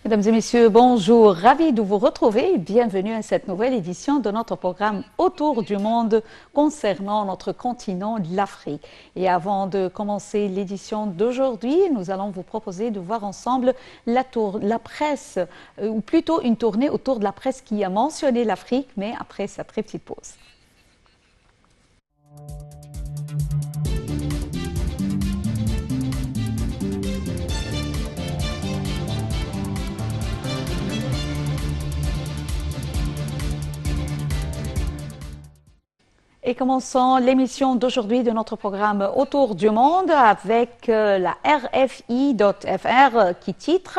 Mesdames et messieurs, bonjour, ravi de vous retrouver et bienvenue à cette nouvelle édition de notre programme Autour du monde concernant notre continent, l'Afrique. Et avant de commencer l'édition d'aujourd'hui, nous allons vous proposer de voir ensemble la presse, ou plutôt une tournée autour de la presse qui a mentionné l'Afrique, mais après cette très petite pause. Et commençons l'émission d'aujourd'hui de notre programme Autour du monde avec la RFI.fr qui titre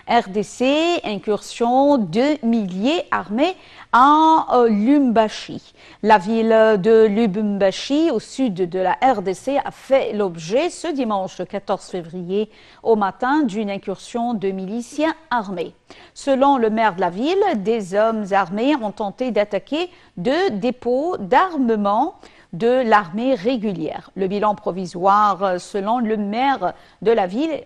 RDC, incursion de milliers armés à Lubumbashi. La ville de Lubumbashi, au sud de la RDC, a fait l'objet ce dimanche 14 février au matin d'une incursion de miliciens armés. Selon le maire de la ville, des hommes armés ont tenté d'attaquer deux dépôts d'armement de l'armée régulière. Le bilan provisoire, selon le maire de la ville,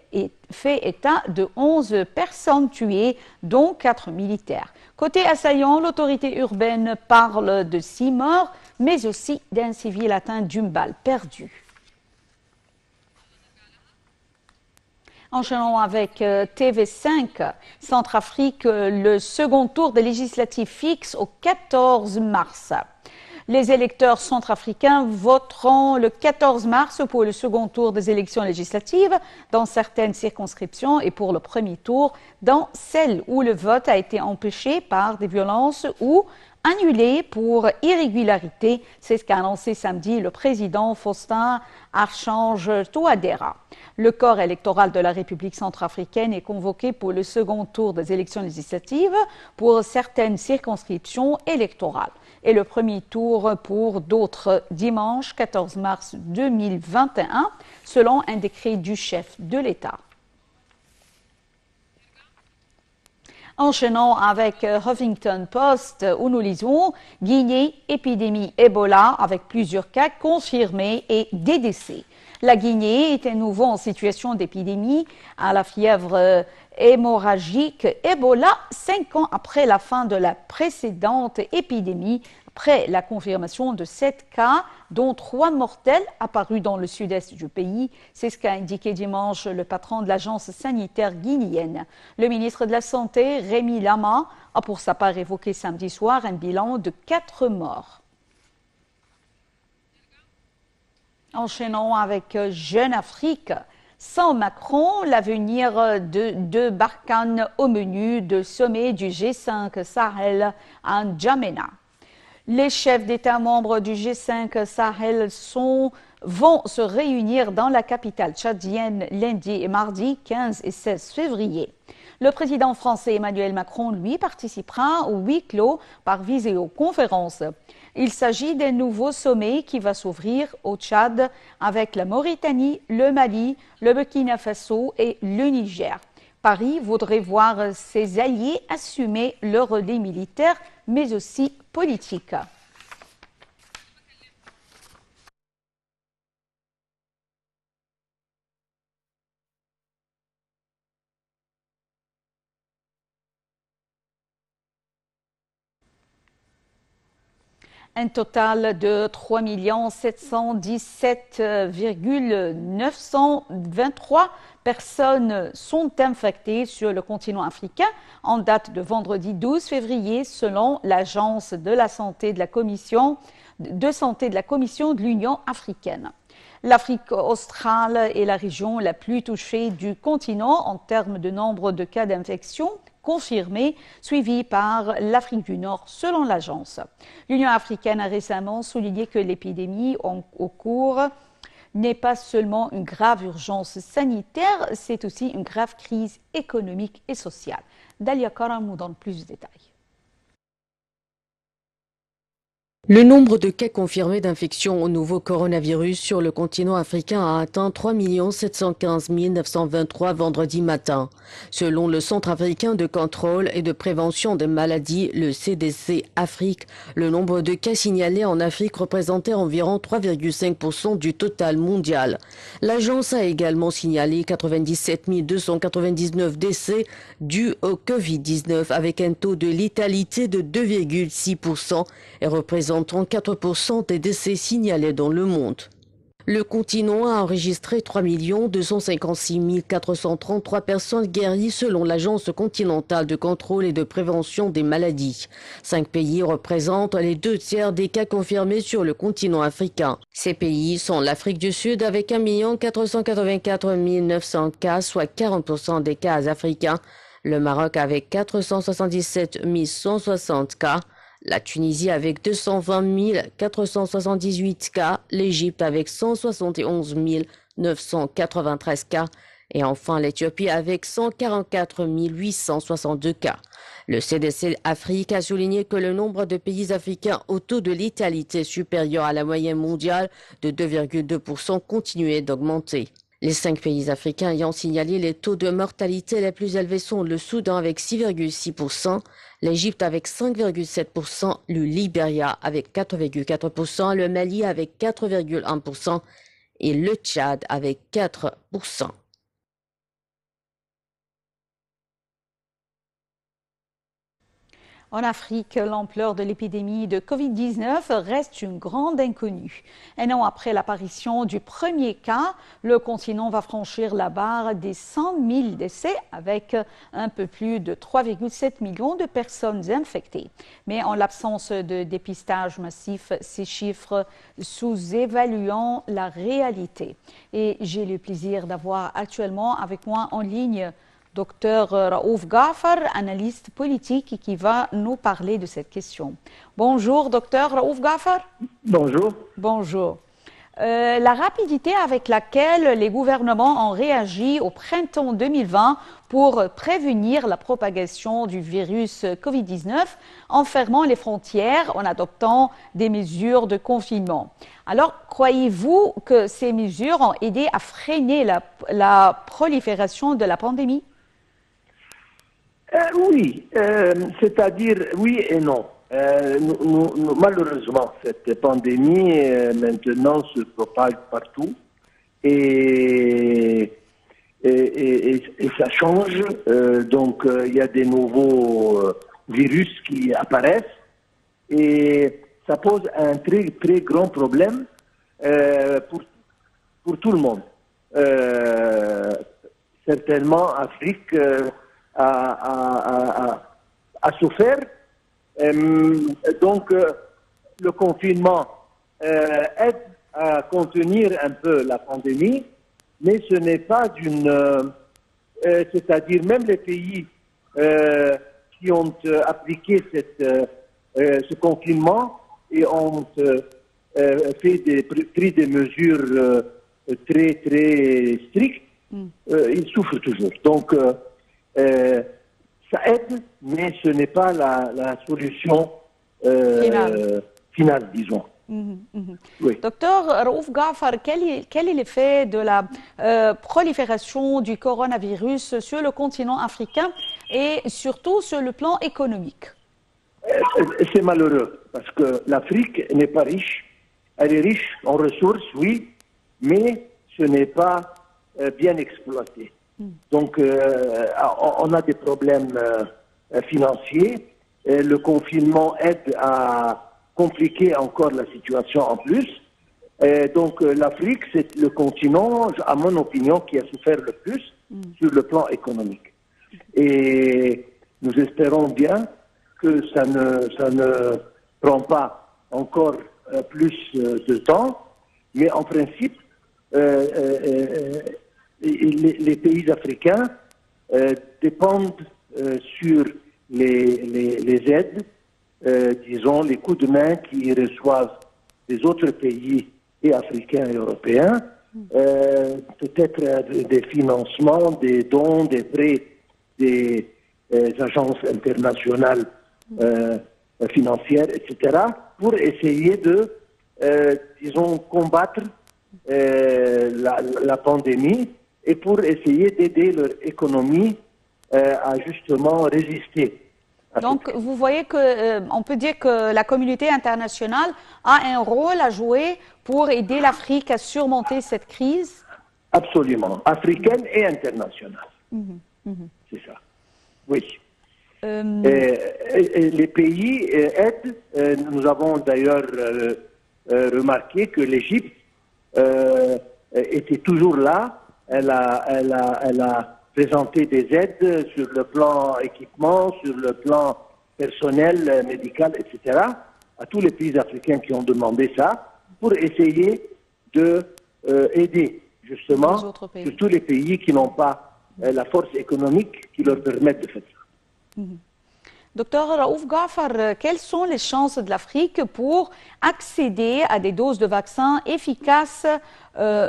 fait état de 11 personnes tuées, dont 4 militaires. Côté assaillant, l'autorité urbaine parle de 6 morts, mais aussi d'un civil atteint d'une balle perdue. Enchaînons avec TV5, Centrafrique, le second tour des législatives fixe au 14 mars. Les électeurs centrafricains voteront le 14 mars pour le second tour des élections législatives dans certaines circonscriptions et pour le premier tour dans celles où le vote a été empêché par des violences ou annulé pour irrégularité. C'est ce qu'a annoncé samedi le président Faustin Archange Touadéra. Le corps électoral de la République centrafricaine est convoqué pour le second tour des élections législatives pour certaines circonscriptions électorales et le premier tour pour d'autres dimanche 14 mars 2021 selon un décret du chef de l'État. Enchaînons avec Huffington Post où nous lisons « Guinée, épidémie Ebola avec plusieurs cas confirmés et des décès ». La Guinée est à nouveau en situation d'épidémie à la fièvre hémorragique Ebola 5 ans après la fin de la précédente épidémie, après la confirmation de 7 cas, dont 3 mortels apparus dans le sud-est du pays. C'est ce qu'a indiqué dimanche le patron de l'agence sanitaire guinéenne. Le ministre de la Santé, Rémi Lama, a pour sa part évoqué samedi soir un bilan de 4 morts. Enchaînons avec Jeune Afrique. Sans Macron, l'avenir de Barkhane au menu de sommet du G5 Sahel à N'Djamena. Les chefs d'État membres du G5 Sahel vont se réunir dans la capitale tchadienne lundi et mardi 15 et 16 février. Le président français Emmanuel Macron, lui, participera au huis clos par visioconférence. Il s'agit d'un nouveau sommet qui va s'ouvrir au Tchad avec la Mauritanie, le Mali, le Burkina Faso et le Niger. Paris voudrait voir ses alliés assumer le relais militaire, mais aussi politique. Un total de 3 717 923 personnes sont infectées sur le continent africain en date de vendredi 12 février selon l'Agence de la santé de la Commission de l'Union africaine. L'Afrique australe est la région la plus touchée du continent en termes de nombre de cas d'infection confirmés, suivi par l'Afrique du Nord, selon l'agence. L'Union africaine a récemment souligné que l'épidémie au cours n'est pas seulement une grave urgence sanitaire, c'est aussi une grave crise économique et sociale. Dalia Karam nous donne plus de détails. Le nombre de cas confirmés d'infection au nouveau coronavirus sur le continent africain a atteint 3 715 923 vendredi matin. Selon le Centre africain de contrôle et de prévention des maladies, le CDC Afrique, le nombre de cas signalés en Afrique représentait environ 3,5% du total mondial. L'agence a également signalé 97 299 décès dus au Covid-19 avec un taux de létalité de 2,6% et représentant 4% des décès signalés dans le monde. Le continent a enregistré 3 256 433 personnes guéries selon l'Agence continentale de contrôle et de prévention des maladies. 5 pays représentent les 2/3 des cas confirmés sur le continent africain. Ces pays sont l'Afrique du Sud avec 1 484 900 cas, soit 40% des cas africains, le Maroc avec 477 160 cas, la Tunisie avec 220 478 cas, l'Égypte avec 171 993 cas et enfin l'Éthiopie avec 144 862 cas. Le CDC Afrique a souligné que le nombre de pays africains au taux de létalité supérieur à la moyenne mondiale de 2,2% continuait d'augmenter. Les 5 pays africains ayant signalé les taux de mortalité les plus élevés sont le Soudan avec 6,6%, l'Égypte avec 5,7%, le Libéria avec 4,4%, le Mali avec 4,1% et le Tchad avec 4%. En Afrique, l'ampleur de l'épidémie de Covid-19 reste une grande inconnue. Un an après l'apparition du premier cas, le continent va franchir la barre des 100 000 décès avec un peu plus de 3,7 millions de personnes infectées. Mais en l'absence de dépistage massif, ces chiffres sous-évaluant la réalité. Et j'ai le plaisir d'avoir actuellement avec moi en ligne Docteur Raouf Ghafar, analyste politique, qui va nous parler de cette question. Bonjour, docteur Raouf Ghafar. Bonjour. Bonjour. La rapidité avec laquelle les gouvernements ont réagi au printemps 2020 pour prévenir la propagation du virus Covid-19 en fermant les frontières, en adoptant des mesures de confinement. Alors, croyez-vous que ces mesures ont aidé à freiner la prolifération de la pandémie? Oui, c'est-à-dire oui et non. Malheureusement, cette pandémie maintenant se propage partout et ça change. Donc, il y a des nouveaux virus qui apparaissent et ça pose un très, très grand problème pour tout le monde. Certainement, Afrique a souffert. Donc, le confinement aide à contenir un peu la pandémie, mais ce n'est pas c'est-à-dire même les pays qui ont appliqué ce confinement et ont pris des mesures très, très strictes, ils souffrent toujours. Donc, ça aide, mais ce n'est pas la solution finale, disons. Oui. Docteur Raouf Ghafar, quel est l'effet de la prolifération du coronavirus sur le continent africain et surtout sur le plan économique? C'est malheureux parce que l'Afrique n'est pas riche. Elle est riche en ressources, oui, mais ce n'est pas bien exploité. Donc, on a des problèmes financiers. Le confinement aide à compliquer encore la situation en plus. Donc, l'Afrique, c'est le continent, à mon opinion, qui a souffert le plus sur le plan économique. Et nous espérons bien que ça ne prend pas encore plus de temps, mais en principe, les pays africains dépendent sur les aides, disons, les coups de main qu'ils reçoivent des autres pays et africains et européens, peut-être des financements, des dons, des prêts des agences internationales financières, etc., pour essayer de, disons, combattre la pandémie et pour essayer d'aider leur économie à justement résister. Donc, vous voyez que on peut dire que la communauté internationale a un rôle à jouer pour aider l'Afrique à surmonter cette crise? Absolument, africaine et internationale. C'est ça. Oui. Et les pays aident. Nous avons d'ailleurs remarqué que l'Égypte était toujours là. Elle a présenté des aides sur le plan équipement, sur le plan personnel, médical, etc., à tous les pays africains qui ont demandé ça, pour essayer d'aider justement tous les pays qui n'ont pas la force économique qui leur permette de faire ça. Docteur Raouf Ghafar, quelles sont les chances de l'Afrique pour accéder à des doses de vaccins efficaces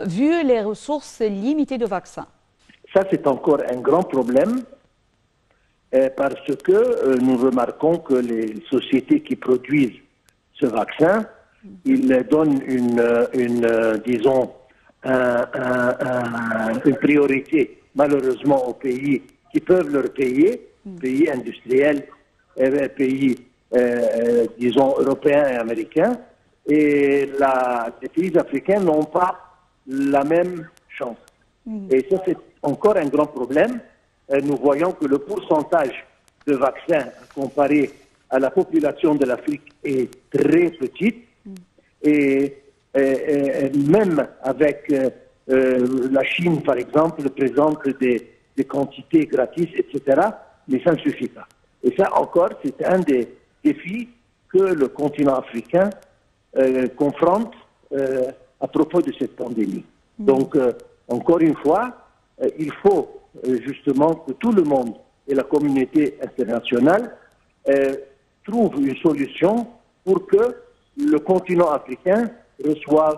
vu les ressources limitées de vaccins? Ça, c'est encore un grand problème parce que nous remarquons que les sociétés qui produisent ce vaccin, ils donnent disons, une priorité malheureusement aux pays qui peuvent leur payer, pays industriels, pays, disons, européens et américains, et les pays africains n'ont pas la même chance. Et ça, c'est encore un grand problème. Nous voyons que le pourcentage de vaccins comparé à la population de l'Afrique est très petite. Et même avec la Chine, par exemple, présente des quantités gratis, etc., mais ça ne suffit pas. Et ça encore, c'est un des défis que le continent africain confronte à propos de cette pandémie. Donc, encore une fois, il faut justement que tout le monde et la communauté internationale trouvent une solution pour que le continent africain reçoive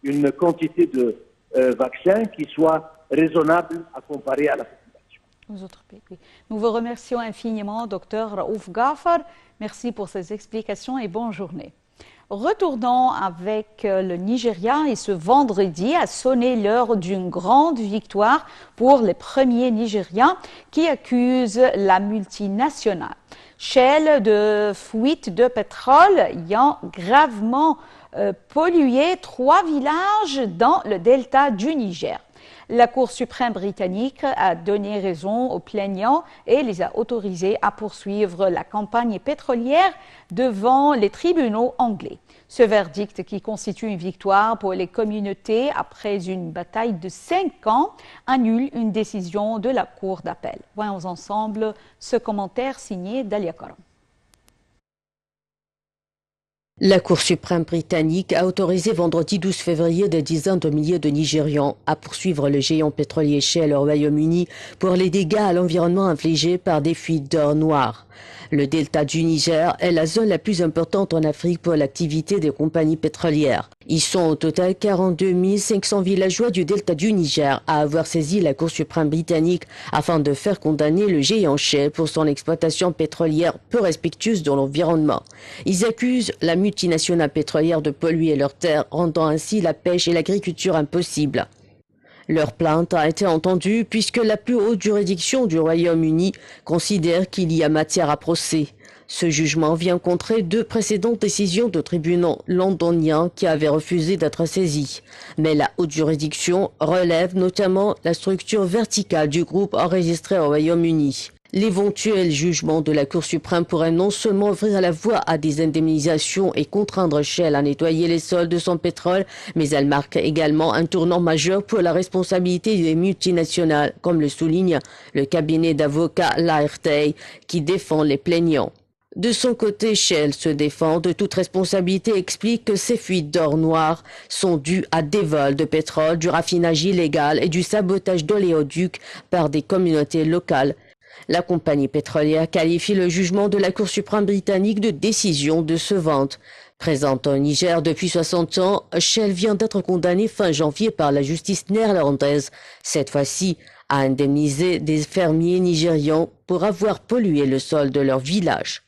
une quantité de vaccins qui soit raisonnable à comparer à la population. Aux autres pays, oui. Nous vous remercions infiniment, Dr Raouf Ghafar. Merci pour ces explications et bonne journée. Retournons avec le Nigeria et ce vendredi a sonné l'heure d'une grande victoire pour les premiers Nigérians qui accusent la multinationale Shell de fuite de pétrole ayant gravement pollué 3 villages dans le delta du Niger. La Cour suprême britannique a donné raison aux plaignants et les a autorisés à poursuivre la campagne pétrolière devant les tribunaux anglais. Ce verdict, qui constitue une victoire pour les communautés après une bataille de 5 ans, annule une décision de la Cour d'appel. Voyons ensemble ce commentaire signé Dalia Karam. La Cour suprême britannique a autorisé vendredi 12 février des dizaines de milliers de Nigérians à poursuivre le géant pétrolier Shell au Royaume-Uni pour les dégâts à l'environnement infligés par des fuites d'or noir. Le delta du Niger est la zone la plus importante en Afrique pour l'activité des compagnies pétrolières. Ils sont au total 42 500 villageois du delta du Niger à avoir saisi la Cour suprême britannique afin de faire condamner le géant Shell pour son exploitation pétrolière peu respectueuse de l'environnement. Ils accusent la multinationale pétrolière de polluer leurs terres, rendant ainsi la pêche et l'agriculture impossibles. Leur plainte a été entendue puisque la plus haute juridiction du Royaume-Uni considère qu'il y a matière à procès. Ce jugement vient contrer 2 précédentes décisions de tribunaux londoniens qui avaient refusé d'être saisis. Mais la haute juridiction relève notamment la structure verticale du groupe enregistré au Royaume-Uni. L'éventuel jugement de la Cour suprême pourrait non seulement ouvrir la voie à des indemnisations et contraindre Shell à nettoyer les sols de son pétrole, mais elle marque également un tournant majeur pour la responsabilité des multinationales, comme le souligne le cabinet d'avocats Laertey, qui défend les plaignants. De son côté, Shell se défend de toute responsabilité et explique que ces fuites d'or noir sont dues à des vols de pétrole, du raffinage illégal et du sabotage d'oléoducs par des communautés locales. La compagnie pétrolière qualifie le jugement de la Cour suprême britannique de décision décevante. Présente au Niger depuis 60 ans, Shell vient d'être condamné fin janvier par la justice néerlandaise, cette fois-ci à indemniser des fermiers nigérians pour avoir pollué le sol de leur village.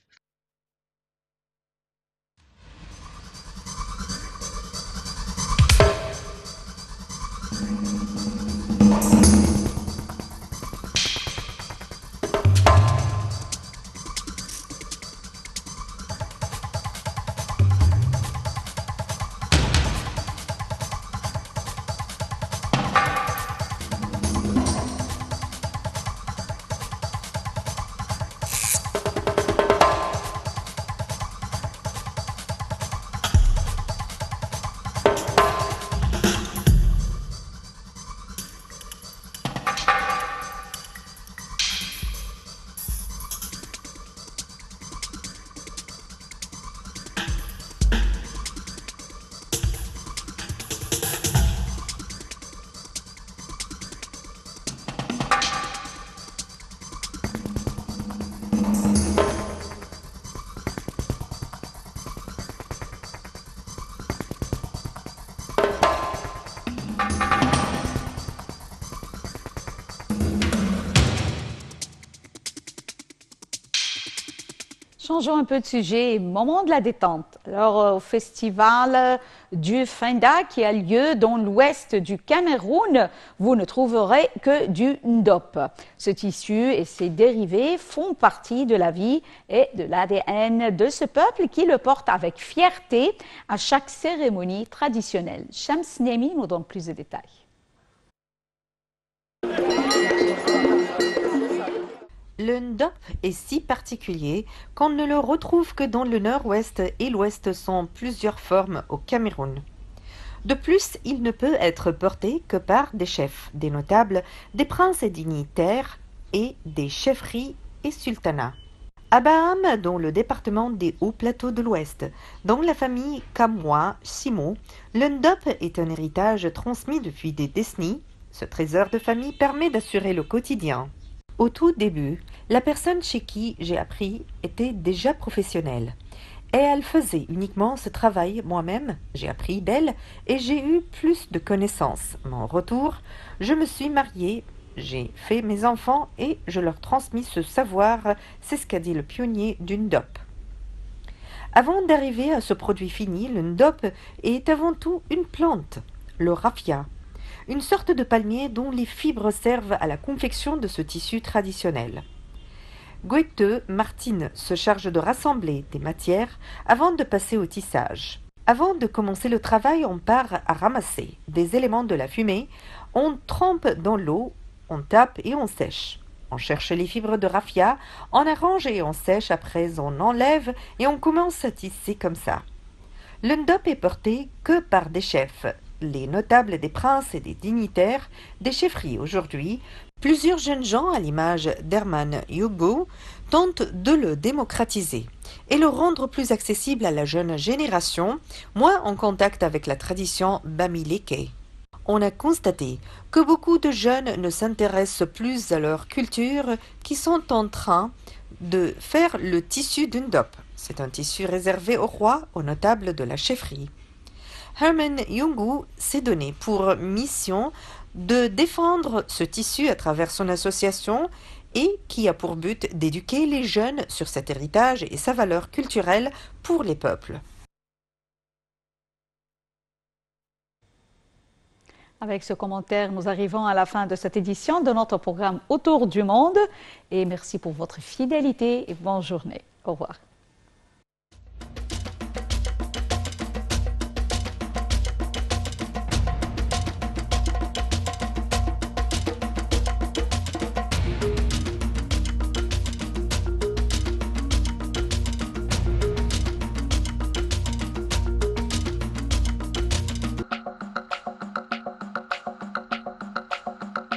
Changeons un peu de sujet, moment de la détente. Alors, au festival du Fenda qui a lieu dans l'ouest du Cameroun, vous ne trouverez que du ndop. Ce tissu et ses dérivés font partie de la vie et de l'ADN de ce peuple qui le porte avec fierté à chaque cérémonie traditionnelle. Shams Nemi nous donne plus de détails. Le ndop est si particulier qu'on ne le retrouve que dans le nord-ouest et l'ouest sans plusieurs formes au Cameroun. De plus, il ne peut être porté que par des chefs, des notables, des princes et dignitaires et des chefferies et sultanats. À Baham, dans le département des Hauts Plateaux de l'Ouest, dans la famille Kamwa-Simo, le ndop est un héritage transmis depuis des décennies. Ce trésor de famille permet d'assurer le quotidien. Au tout début, la personne chez qui j'ai appris était déjà professionnelle. Et elle faisait uniquement ce travail moi-même. J'ai appris d'elle et j'ai eu plus de connaissances. En retour, je me suis mariée, j'ai fait mes enfants et je leur transmis ce savoir. C'est ce qu'a dit le pionnier du ndop. Avant d'arriver à ce produit fini, le ndop est avant tout une plante, le raffia. Une sorte de palmier dont les fibres servent à la confection de ce tissu traditionnel. Goethe Martine se charge de rassembler des matières avant de passer au tissage. Avant de commencer le travail, on part à ramasser des éléments de la fumée, on trempe dans l'eau, on tape et on sèche. On cherche les fibres de raffia, on arrange et on sèche, après on enlève et on commence à tisser comme ça. Le ndop est porté que par des chefs, les notables des princes et des dignitaires, des chefferies aujourd'hui. Plusieurs jeunes gens, à l'image d'Herman Hugo, tentent de le démocratiser et le rendre plus accessible à la jeune génération, moins en contact avec la tradition Bamileke. On a constaté que beaucoup de jeunes ne s'intéressent plus à leur culture, qui sont en train de faire le tissu du ndop. C'est un tissu réservé aux rois, aux notables de la chefferie. Herman Yungu s'est donné pour mission de défendre ce tissu à travers son association et qui a pour but d'éduquer les jeunes sur cet héritage et sa valeur culturelle pour les peuples. Avec ce commentaire, nous arrivons à la fin de cette édition de notre programme Autour du monde. Et merci pour votre fidélité et bonne journée. Au revoir.